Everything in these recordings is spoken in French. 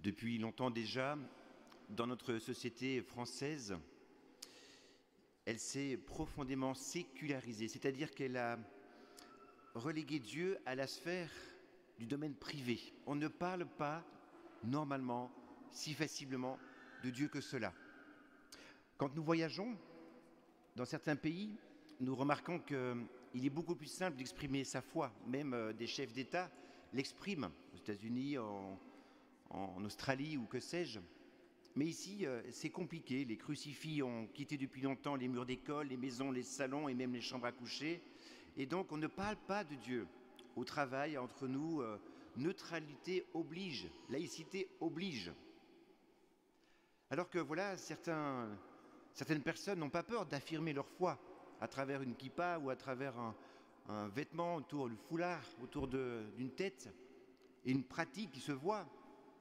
Depuis longtemps déjà, dans notre société française, elle s'est profondément sécularisée, c'est-à-dire qu'elle a relégué Dieu à la sphère du domaine privé. On ne parle pas normalement, si facilement, de Dieu que cela. Quand nous voyageons dans certains pays, nous remarquons qu'il est beaucoup plus simple d'exprimer sa foi. Même des chefs d'État l'expriment, aux États-Unis, en Australie ou que sais-je. Mais ici, c'est compliqué. Les crucifix ont quitté depuis longtemps les murs d'école, les maisons, les salons et même les chambres à coucher. Et donc, on ne parle pas de Dieu. Au travail, entre nous, neutralité oblige, laïcité oblige. Alors que voilà, certaines personnes n'ont pas peur d'affirmer leur foi à travers une kippa ou à travers un vêtement autour du foulard, autour d'une tête, et une pratique qui se voit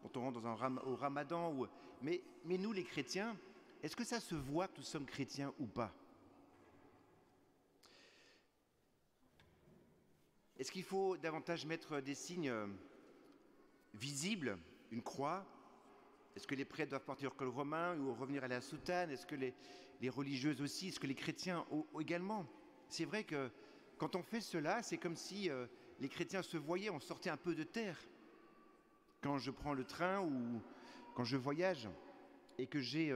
quand on rentre au ramadan. Mais nous, les chrétiens, est-ce que ça se voit que nous sommes chrétiens ou pas? Est-ce qu'il faut davantage mettre des signes visibles, une croix? Est-ce que les prêtres doivent porter leur col romain ou revenir à la soutane? Est-ce que les religieuses aussi? Est-ce que les chrétiens également? C'est vrai que quand on fait cela, c'est comme si les chrétiens se voyaient, on sortait un peu de terre. Quand je prends le train ou quand je voyage et que j'ai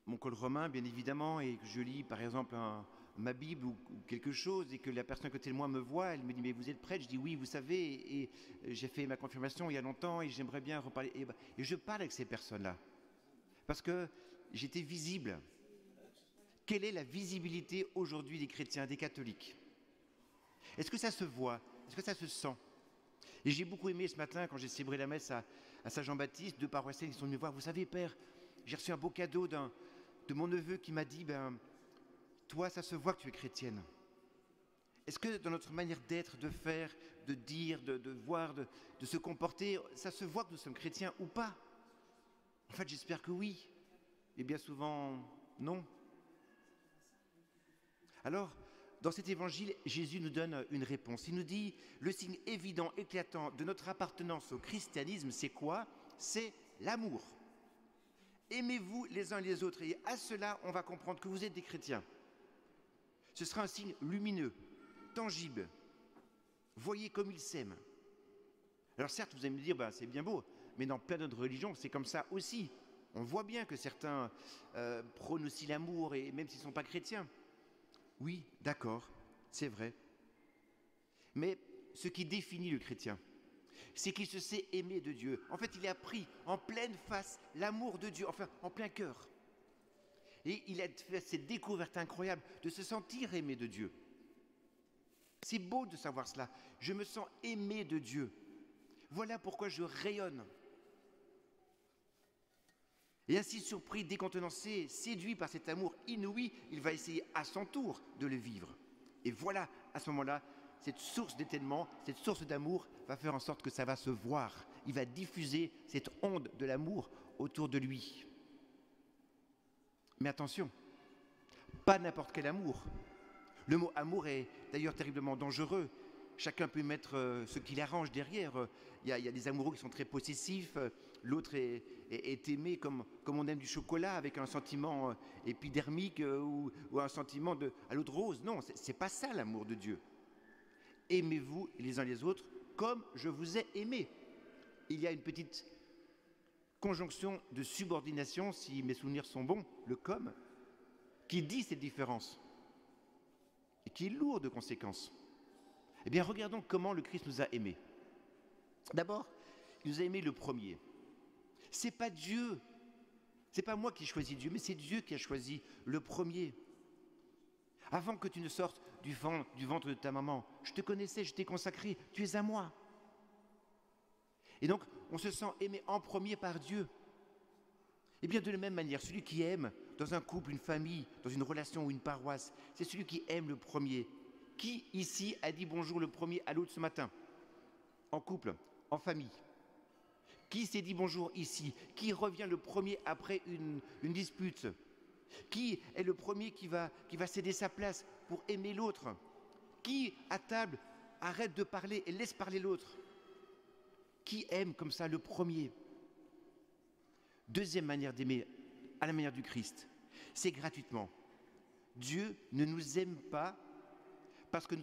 mon col romain, bien évidemment, et que je lis par exemple ma Bible ou quelque chose, et que la personne à côté de moi me voit, elle me dit « mais vous êtes prêtre ?» Je dis « oui, vous savez, et j'ai fait ma confirmation il y a longtemps et j'aimerais bien reparler. » Et je parle avec ces personnes-là, parce que j'étais visible. Quelle est la visibilité aujourd'hui des chrétiens, des catholiques? Est-ce que ça se voit? Est-ce que ça se sent? Et j'ai beaucoup aimé ce matin, quand j'ai célébré la messe à Saint-Jean-Baptiste, deux paroissiens qui sont venus me voir. Vous savez, Père, j'ai reçu un beau cadeau de mon neveu qui m'a dit « toi, ça se voit que tu es chrétienne ». Est-ce que dans notre manière d'être, de faire, de dire, de voir, de se comporter, ça se voit que nous sommes chrétiens ou pas? En fait, j'espère que oui. Et bien souvent, non. Alors, dans cet évangile, Jésus nous donne une réponse. Il nous dit, le signe évident, éclatant de notre appartenance au christianisme, c'est quoi? C'est l'amour. Aimez-vous les uns les autres. Et à cela, on va comprendre que vous êtes des chrétiens. Ce sera un signe lumineux, tangible. Voyez comme ils s'aiment. Alors certes, vous allez me dire, c'est bien beau, mais dans plein d'autres religions, c'est comme ça aussi. On voit bien que certains prônent aussi l'amour, et même s'ils ne sont pas chrétiens. Oui, d'accord, c'est vrai. Mais ce qui définit le chrétien, c'est qu'il se sait aimer de Dieu. En fait, il a pris en pleine face l'amour de Dieu, enfin en plein cœur. Et il a fait cette découverte incroyable de se sentir aimé de Dieu. C'est beau de savoir cela. Je me sens aimé de Dieu. Voilà pourquoi je rayonne. Et ainsi surpris, décontenancé, séduit par cet amour inouï, il va essayer à son tour de le vivre. Et voilà, à ce moment-là, cette source d'étonnement, cette source d'amour va faire en sorte que ça va se voir. Il va diffuser cette onde de l'amour autour de lui. Mais attention, pas n'importe quel amour. Le mot amour est d'ailleurs terriblement dangereux. Chacun peut mettre ce qu'il arrange derrière. Il y a des amoureux qui sont très possessifs. L'autre est aimé comme on aime du chocolat, avec un sentiment épidermique ou un sentiment à l'eau de rose. Non, c'est pas ça l'amour de Dieu. Aimez-vous les uns les autres comme je vous ai aimé. Il y a une petite conjonction de subordination, si mes souvenirs sont bons, le comme, qui dit cette différence et qui est lourd de conséquences. Eh bien, regardons comment le Christ nous a aimés. D'abord, il nous a aimés le premier. C'est pas Dieu, c'est pas moi qui ai choisi Dieu, mais c'est Dieu qui a choisi le premier. Avant que tu ne sortes du ventre de ta maman, je te connaissais, je t'ai consacré, tu es à moi. Et donc, on se sent aimé en premier par Dieu. Et bien de la même manière, celui qui aime dans un couple, une famille, dans une relation ou une paroisse, c'est celui qui aime le premier. Qui ici a dit bonjour le premier à l'autre ce matin? En couple, en famille. Qui s'est dit bonjour ici? Qui revient le premier après une dispute? Qui est le premier qui va céder sa place pour aimer l'autre? Qui, à table, arrête de parler et laisse parler l'autre? Qui aime comme ça le premier? Deuxième manière d'aimer, à la manière du Christ, c'est gratuitement. Dieu ne nous aime pas parce que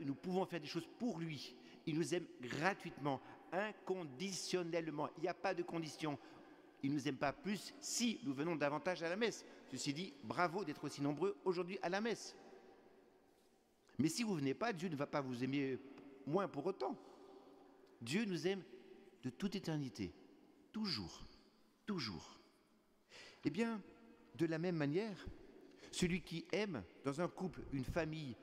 nous pouvons faire des choses pour lui. Il nous aime gratuitement, inconditionnellement. Il n'y a pas de condition. Il ne nous aime pas plus si nous venons davantage à la messe. Ceci dit, bravo d'être aussi nombreux aujourd'hui à la messe. Mais si vous ne venez pas, Dieu ne va pas vous aimer moins pour autant. Dieu nous aime de toute éternité, toujours, toujours. Eh bien, de la même manière, celui qui aime dans un couple, une famille,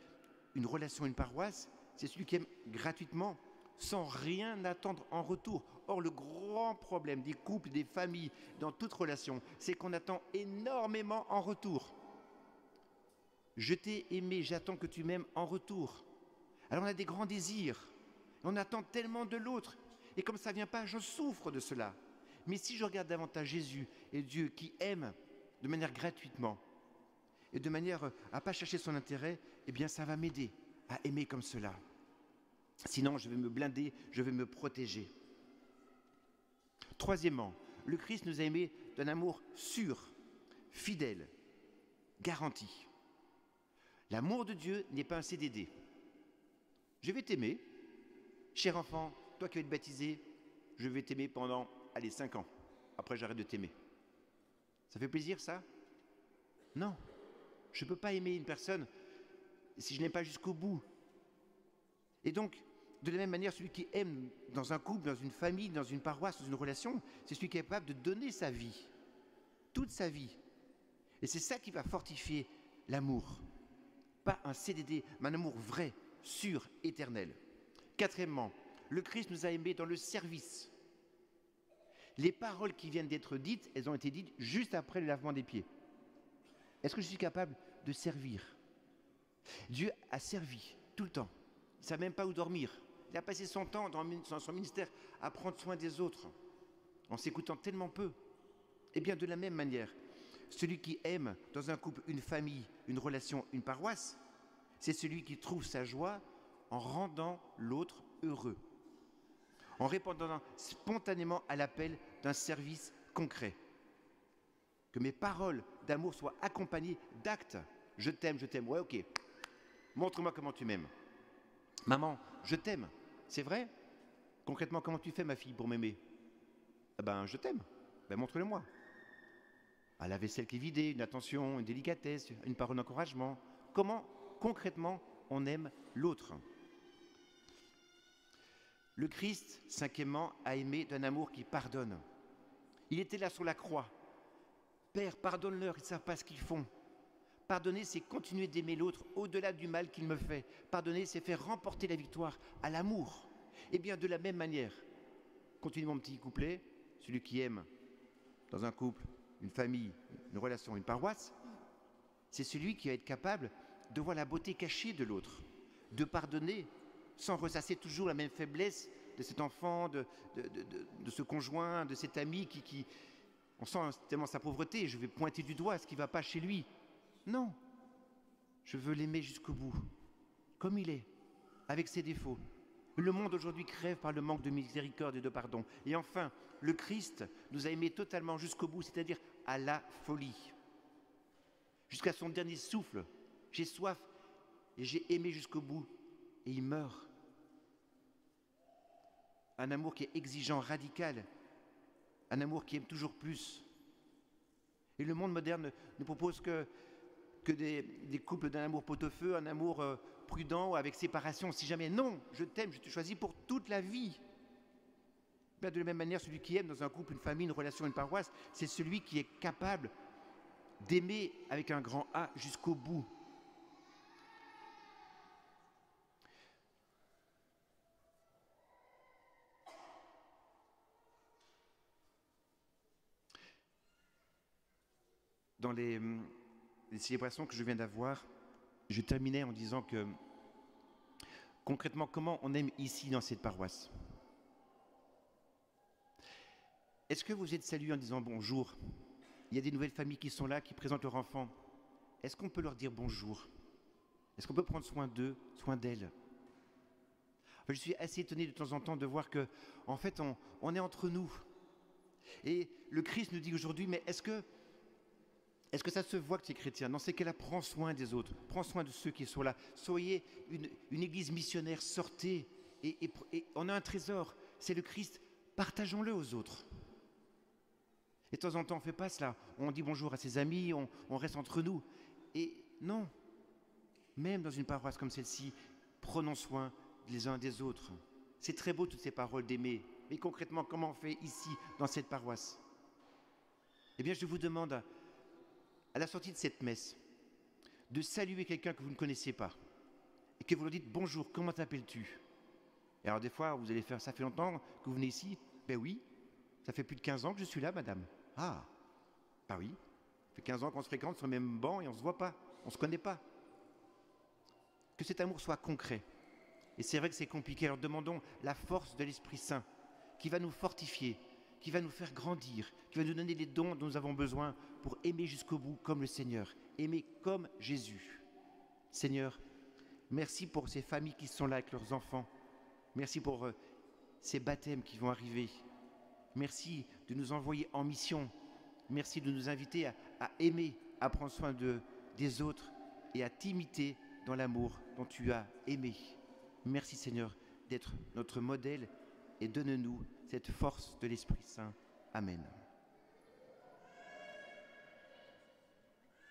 une relation, une paroisse, c'est celui qui aime gratuitement, sans rien attendre en retour. Or, le grand problème des couples, des familles, dans toute relation, c'est qu'on attend énormément en retour. Je t'ai aimé, j'attends que tu m'aimes en retour. Alors on a des grands désirs, on attend tellement de l'autre, et comme ça ne vient pas, je souffre de cela. Mais si je regarde davantage Jésus et Dieu qui aime de manière gratuitement, et de manière à ne pas chercher son intérêt, eh bien ça va m'aider à aimer comme cela. Sinon, je vais me blinder, je vais me protéger. Troisièmement, le Christ nous a aimés d'un amour sûr, fidèle, garanti. L'amour de Dieu n'est pas un CDD. Je vais t'aimer, cher enfant, toi qui vas être baptisé, je vais t'aimer pendant, 5 ans. Après, j'arrête de t'aimer. Ça fait plaisir, ça? Non. Je ne peux pas aimer une personne si je n'aime pas jusqu'au bout. Et donc, de la même manière, celui qui aime dans un couple, dans une famille, dans une paroisse, dans une relation, c'est celui qui est capable de donner sa vie, toute sa vie. Et c'est ça qui va fortifier l'amour. Pas un CDD, mais un amour vrai, sûr, éternel. Quatrièmement, le Christ nous a aimés dans le service. Les paroles qui viennent d'être dites, elles ont été dites juste après le lavement des pieds. Est-ce que je suis capable de servir? Dieu a servi tout le temps. Il ne savait même pas où dormir. Il a passé son temps dans son ministère à prendre soin des autres, en s'écoutant tellement peu. Eh bien, de la même manière, celui qui aime dans un couple, une famille, une relation, une paroisse, c'est celui qui trouve sa joie en rendant l'autre heureux, en répondant spontanément à l'appel d'un service concret. Que mes paroles d'amour soient accompagnées d'actes. Je t'aime, ouais, ok. Montre-moi comment tu m'aimes. Maman, je t'aime. C'est vrai? Concrètement, comment tu fais, ma fille, pour m'aimer? Eh ben, je t'aime. Ben, montre-le-moi. À la vaisselle qui est vidée, une attention, une délicatesse, une parole d'encouragement. Comment, concrètement, on aime l'autre? Le Christ, cinquièmement, a aimé d'un amour qui pardonne. Il était là sur la croix. Père, pardonne-leur, ils ne savent pas ce qu'ils font. Pardonner, c'est continuer d'aimer l'autre au-delà du mal qu'il me fait. Pardonner, c'est faire remporter la victoire à l'amour. Et bien, de la même manière, continue mon petit couplet, celui qui aime dans un couple, une famille, une relation, une paroisse, c'est celui qui va être capable de voir la beauté cachée de l'autre, de pardonner sans ressasser toujours la même faiblesse de cet enfant, de ce conjoint, de cet ami qui on sent tellement sa pauvreté, je vais pointer du doigt ce qui ne va pas chez lui. Non, je veux l'aimer jusqu'au bout, comme il est, avec ses défauts. Le monde aujourd'hui crève par le manque de miséricorde et de pardon. Et enfin, le Christ nous a aimés totalement jusqu'au bout, c'est-à-dire à la folie. Jusqu'à son dernier souffle, j'ai soif et j'ai aimé jusqu'au bout, et il meurt. Un amour qui est exigeant, radical, un amour qui aime toujours plus. Et le monde moderne ne propose que des couples d'un amour pot-au-feu, un amour prudent, avec séparation, si jamais. Non, je t'aime, je te choisis pour toute la vie. Bien, de la même manière, celui qui aime dans un couple, une famille, une relation, une paroisse, c'est celui qui est capable d'aimer avec un grand A jusqu'au bout. Dans les célébrations que je viens d'avoir, je terminais en disant que, concrètement, comment on aime ici dans cette paroisse? Est-ce que vous êtes salués en disant bonjour? Il y a des nouvelles familles qui sont là, qui présentent leurs enfants. Est-ce qu'on peut leur dire bonjour? Est-ce qu'on peut prendre soin d'eux, soin d'elles? Je suis assez étonné de temps en temps de voir que, en fait, on est entre nous. Et le Christ nous dit aujourd'hui, mais est-ce que ça se voit que tu es chrétien? Dans ces cas-là, prends soin des autres, prends soin de ceux qui sont là. Soyez une église missionnaire, sortez. Et on a un trésor, c'est le Christ, partageons-le aux autres. Et de temps en temps, on ne fait pas cela. On dit bonjour à ses amis, on reste entre nous. Et non, même dans une paroisse comme celle-ci, prenons soin les uns des autres. C'est très beau toutes ces paroles d'aimer. Mais concrètement, comment on fait ici, dans cette paroisse? Eh bien, je vous demande, à la sortie de cette messe, de saluer quelqu'un que vous ne connaissez pas. Et que vous leur dites bonjour, comment t'appelles-tu? Et alors des fois, vous allez faire, ça fait longtemps que vous venez ici? Ben oui, ça fait plus de 15 ans que je suis là, madame. Ah, bah oui, ça fait 15 ans qu'on se fréquente sur le même banc et on ne se voit pas, on ne se connaît pas. Que cet amour soit concret. Et c'est vrai que c'est compliqué, alors demandons la force de l'Esprit Saint qui va nous fortifier, qui va nous faire grandir, qui va nous donner les dons dont nous avons besoin pour aimer jusqu'au bout comme le Seigneur, aimer comme Jésus. Seigneur, merci pour ces familles qui sont là avec leurs enfants. Merci pour ces baptêmes qui vont arriver. Merci de nous envoyer en mission. Merci de nous inviter à aimer, à prendre soin des autres et à t'imiter dans l'amour dont tu as aimé. Merci Seigneur d'être notre modèle et donne-nous cette force de l'Esprit Saint. Amen.